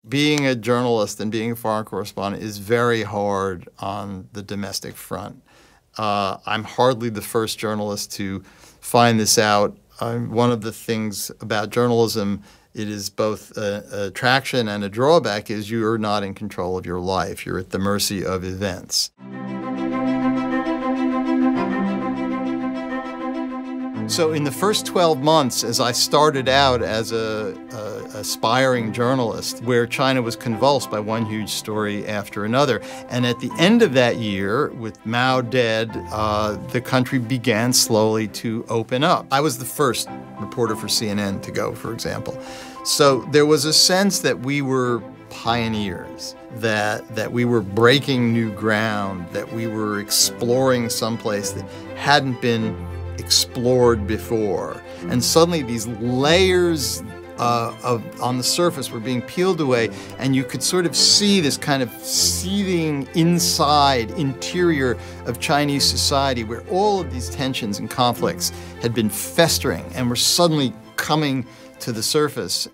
Being a journalist and being a foreign correspondent is very hard on the domestic front. I'm hardly the first journalist to find this out. One of the things about journalism, it is both an attraction and a drawback, is you're not in control of your life. You're at the mercy of events. So in the first 12 months, as I started out as a aspiring journalist, where China was convulsed by one huge story after another, and at the end of that year, with Mao dead, the country began slowly to open up. I was the first reporter for CNN to go, for example. So there was a sense that we were pioneers, that we were breaking new ground, that we were exploring someplace that hadn't been explored before. And suddenly these layers on the surface were being peeled away, and you could sort of see this kind of seething interior of Chinese society, where all of these tensions and conflicts had been festering and were suddenly coming to the surface.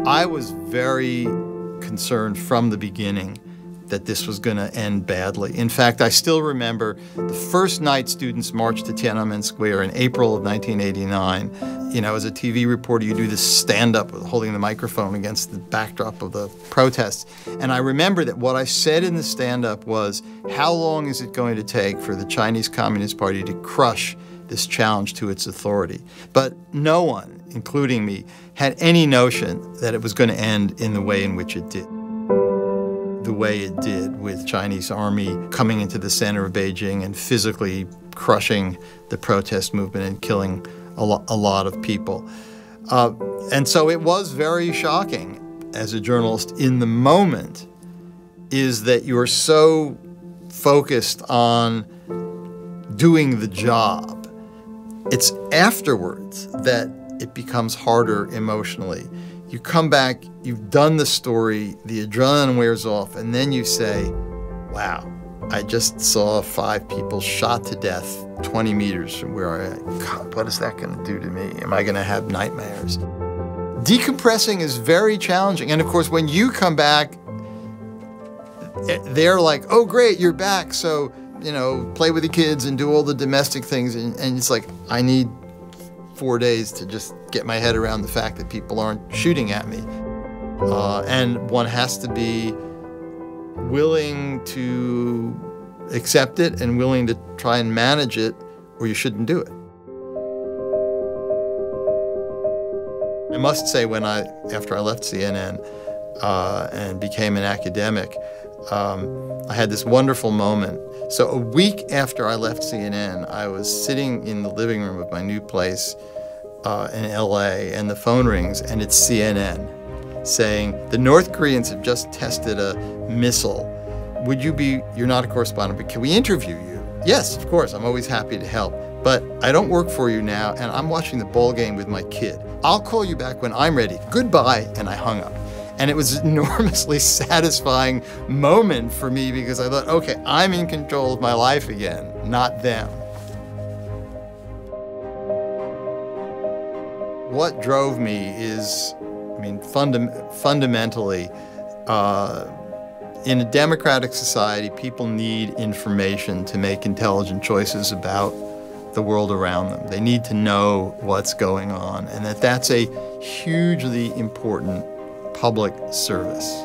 I was very concerned from the beginning that this was going to end badly. In fact, I still remember the first night students marched to Tiananmen Square in April of 1989. You know, as a TV reporter, you do this stand-up holding the microphone against the backdrop of the protests. And I remember that what I said in the stand-up was, how long is it going to take for the Chinese Communist Party to crush this challenge to its authority? But no one, including me, had any notion that it was going to end in the way in which it did. The way it did, with Chinese army coming into the center of Beijing and physically crushing the protest movement and killing a lot of people. And so it was very shocking as a journalist in the moment, is that you're so focused on doing the job. It's afterwards that it becomes harder emotionally. You come back, you've done the story, the adrenaline wears off, and then you say, wow, I just saw 5 people shot to death 20 meters from where I am. God, what is that going to do to me? Am I going to have nightmares? Decompressing is very challenging. And of course, when you come back, they're like, oh, great, you're back. So, you know, play with the kids and do all the domestic things. And it's like, I need 4 days to just get my head around the fact that people aren't shooting at me. And one has to be willing to accept it and willing to try and manage it, or you shouldn't do it. I must say, after I left CNN and became an academic, I had this wonderful moment. So a week after I left CNN, I was sitting in the living room of my new place in LA, and the phone rings, and it's CNN saying, the North Koreans have just tested a missile. You're not a correspondent, but can we interview you? Yes, of course, I'm always happy to help. But I don't work for you now, and I'm watching the ball game with my kid. I'll call you back when I'm ready. Goodbye, and I hung up. And it was an enormously satisfying moment for me, because I thought, okay, I'm in control of my life again, not them. What drove me is, fundamentally, in a democratic society, people need information to make intelligent choices about the world around them. They need to know what's going on, and that's a hugely important public service.